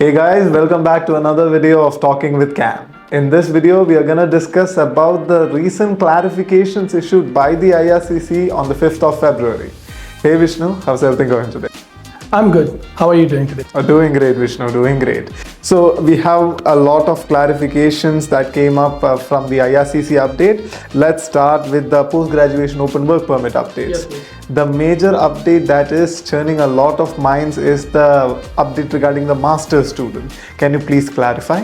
Hey guys, welcome back to another video of Talking with Cam. In this video, we are going to discuss about the recent clarifications issued by the IRCC on the 5th of February. Hey Vishnu, how's everything going today? I'm good. How are you doing today? Doing great, Vishnu, doing great. So we have a lot of clarifications that came up from the IRCC update. Let's start with the post-graduation open work permit updates. Yes, please. The major update that is churning a lot of minds is the update regarding the master's student. Can you please clarify?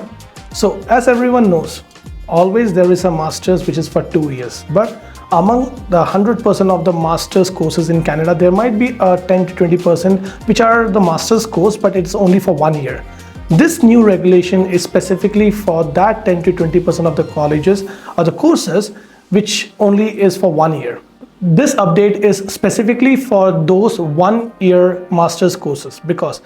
So, as everyone knows, always there is a master's which is for 2 years. But among the 100% of the master's courses in Canada, there might be a 10 to 20% which are the master's course, but it's only for 1 year. This new regulation is specifically for that 10 to 20% of the colleges or the courses which only is for 1 year. This update is specifically for those 1 year master's courses, because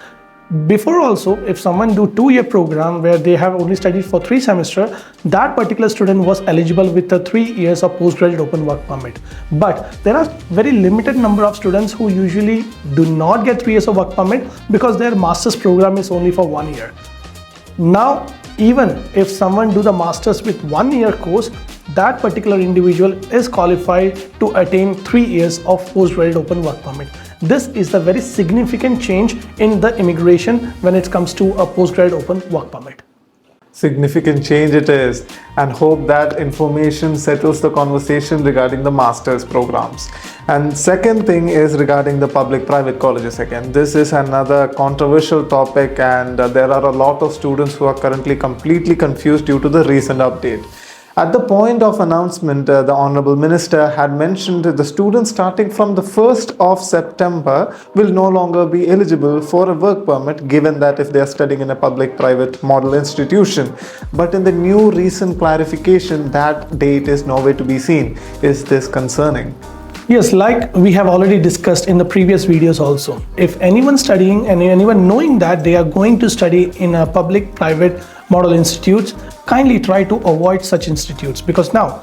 before also, if someone do 2-year program where they have only studied for 3 semesters, that particular student was eligible with the 3 years of postgraduate open work permit. But there are very limited number of students who usually do not get 3 years of work permit because their master's program is only for 1 year. Now, even if someone do the master's with 1 year course, that particular individual is qualified to attain 3 years of postgraduate open work permit. This is a very significant change in the immigration when it comes to a postgraduate open work permit. Significant change it is, and hope that information settles the conversation regarding the master's programs. And second thing is regarding the public-private colleges again. This is another controversial topic, and there are a lot of students who are currently completely confused due to the recent update. At the point of announcement, the Honourable Minister had mentioned that the students starting from the 1st of September will no longer be eligible for a work permit, given that if they are studying in a public-private model institution. But in the new recent clarification, that date is nowhere to be seen. Is this concerning? Yes, like we have already discussed in the previous videos also. If anyone studying and anyone knowing that they are going to study in a public-private model institutes, kindly try to avoid such institutes, because now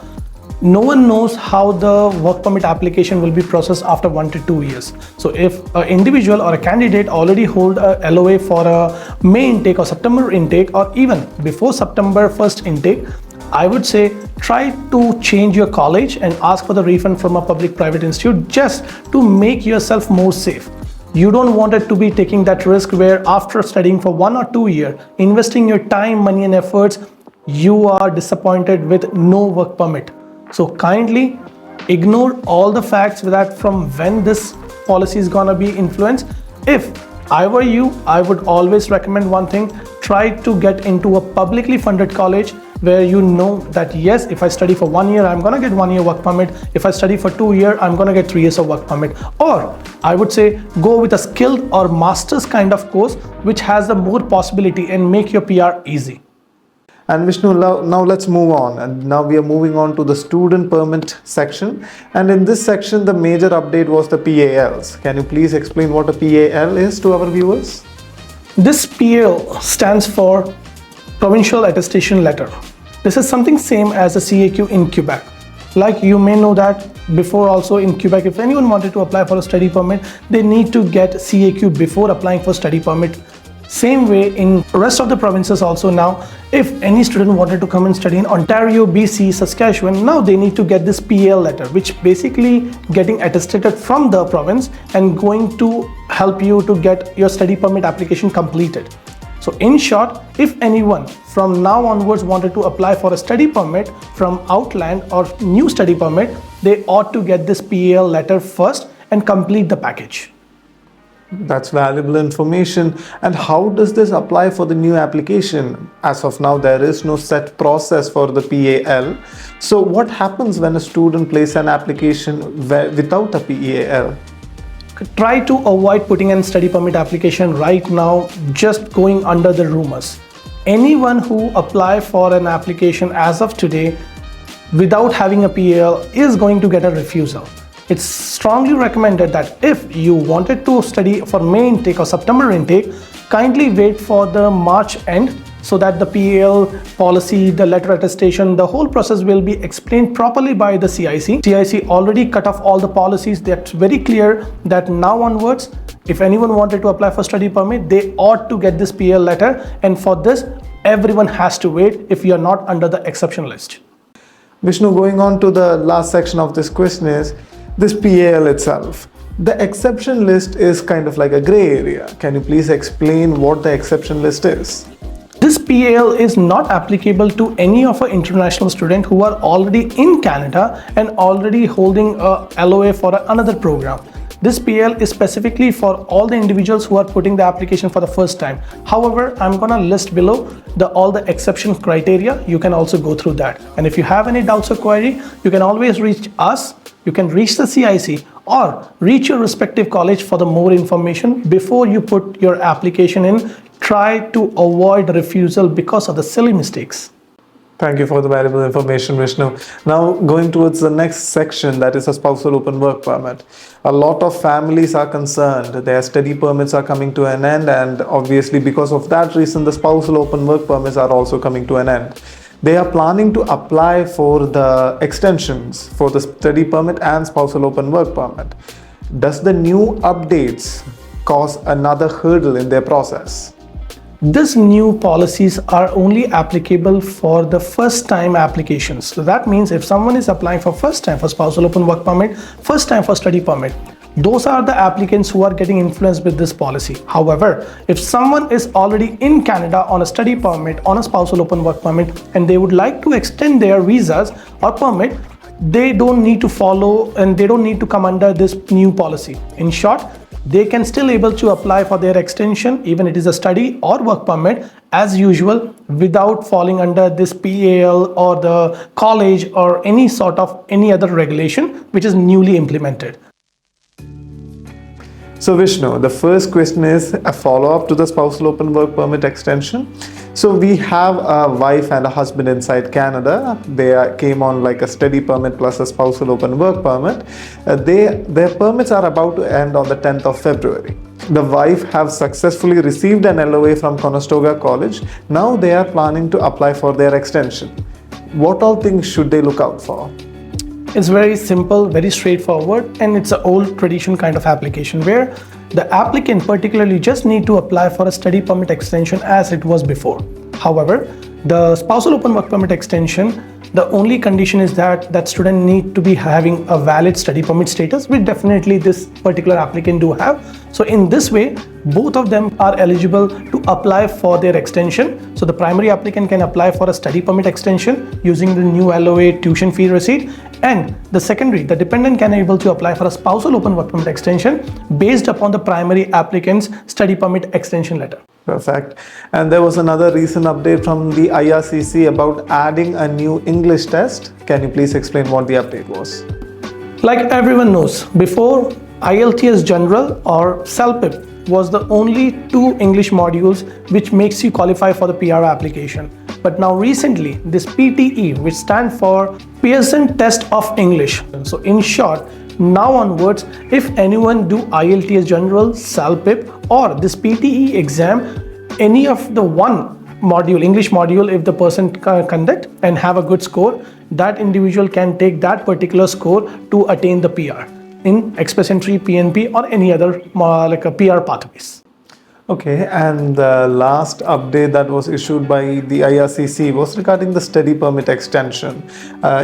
no one knows how the work permit application will be processed after 1 to 2 years. So if an individual or a candidate already hold a LOA for a May intake or September intake, or even before September 1st intake, I would say try to change your college and ask for the refund from a public-private institute, just to make yourself more safe. You don't want it to be taking that risk where after studying for 1 or 2 years, investing your time, money and efforts, you are disappointed with no work permit. So kindly ignore all the facts that from when this policy is gonna be influenced. If I were you, I would always recommend one thing: try to get into a publicly funded college where you know that yes, if I study for 1 year, I'm gonna get 1 year work permit. If I study for 2 years, I'm gonna get 3 years of work permit. Or I would say go with a skilled or master's kind of course, which has the more possibility and make your PR easy. And Vishnu, now let's move on. And now we are moving on to the student permit section. And in this section, the major update was the PALs. Can you please explain what a PAL is to our viewers? This PAL stands for Provincial Attestation Letter. This is something same as a CAQ in Quebec. Like you may know that before also in Quebec, if anyone wanted to apply for a study permit, they need to get CAQ before applying for study permit. Same way in rest of the provinces also now, if any student wanted to come and study in Ontario, BC, Saskatchewan, now they need to get this PAL letter, which basically getting attested from the province and going to help you to get your study permit application completed. So in short, if anyone from now onwards wanted to apply for a study permit from Outland or new study permit, they ought to get this PAL letter first and complete the package. That's valuable information. And how does this apply for the new application? As of now, there is no set process for the PAL. So what happens when a student places an application without a PAL? Try to avoid putting in study permit application right now, just going under the rumors. Anyone who apply for an application as of today without having a PAL is going to get a refusal. It's strongly recommended that if you wanted to study for May intake or September intake, kindly wait for the March end so that the PAL policy, the letter attestation, the whole process will be explained properly by the CIC. CIC already cut off all the policies. That's very clear that now onwards, If anyone wanted to apply for study permit, they ought to get this PAL letter, and for this, everyone has to wait if you are not under the exception list. Vishnu, going on to the last section of this question is this PAL itself. The exception list is kind of like a gray area. Can you please explain what the exception list is? This PAL is not applicable to any of our international students who are already in Canada and already holding a LOA for another program. This PAL is specifically for all the individuals who are putting the application for the first time. However, I'm gonna list below all the exception criteria. You can also go through that. And if you have any doubts or query, you can always reach us. You can reach the CIC or reach your respective college for the more information before you put your application in. Try to avoid refusal because of the silly mistakes. Thank you for the valuable information, Vishnu. Now going towards the next section, that is a spousal open work permit. A lot of families are concerned. Their study permits are coming to an end, and obviously because of that reason, the spousal open work permits are also coming to an end. They are planning to apply for the extensions for the study permit and spousal open work permit. Does the new updates cause another hurdle in their process? These new policies are only applicable for the first time applications. So that means if someone is applying for first time for spousal open work permit, first time for study permit, those are the applicants who are getting influenced with this policy. However, if someone is already in Canada on a study permit, on a spousal open work permit, and they would like to extend their visas or permit, they don't need to follow and they don't need to come under this new policy. In short, they can still able to apply for their extension, even it is a study or work permit as usual, without falling under this PAL or the college or any other regulation which is newly implemented. So Vishnu, the first question is a follow-up to the spousal open work permit extension. So we have a wife and a husband inside Canada. They came on like a study permit plus a spousal open work permit. Their permits are about to end on the 10th of February. The wife have successfully received an LOA from Conestoga College. Now they are planning to apply for their extension. What all things should they look out for? It's very simple, very straightforward, and it's an old tradition kind of application where the applicant particularly just need to apply for a study permit extension as it was before. However, the spousal open work permit extension, the only condition is that that student need to be having a valid study permit status, which definitely this particular applicant do have. So in this way, both of them are eligible to apply for their extension. So the primary applicant can apply for a study permit extension using the new LOA tuition fee receipt, and the secondary, the dependent, can able to apply for a spousal open work permit extension based upon the primary applicant's study permit extension letter. Perfect. And there was another recent update from the IRCC about adding a new English test. Can you please explain what the update was? Like everyone knows, before IELTS General or SOWP was the only two English modules which makes you qualify for the PR application. But now recently, this PTE, which stands for Pearson Test of English. So in short, now onwards, if anyone do IELTS General, SOWP or this PTE exam, any of the one module, English module, if the person conduct and have a good score, that individual can take that particular score to attain the PR in Express Entry, PNP or any other like a PR pathways. Okay, and the last update that was issued by the IRCC was regarding the study permit extension.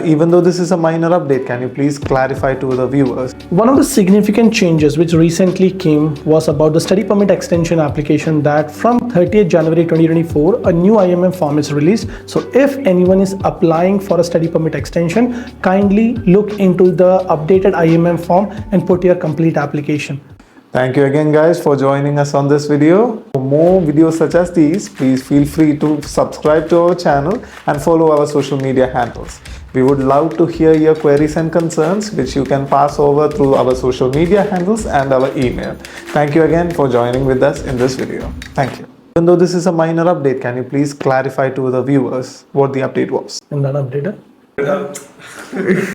Even though this is a minor update, can you please clarify to the viewers? One of the significant changes which recently came was about the study permit extension application, that from 30th January 2024, a new IMM form is released. So if anyone is applying for a study permit extension, kindly look into the updated IMM form and put your complete application. Thank you again guys for joining us on this video. For more videos such as these, please feel free to subscribe to our channel and follow our social media handles. We would love to hear your queries and concerns, which you can pass over through our social media handles and our email. Thank you again for joining with us in this video. Thank you. Even though this is a minor update, can you please clarify to the viewers what the update was? And that updated.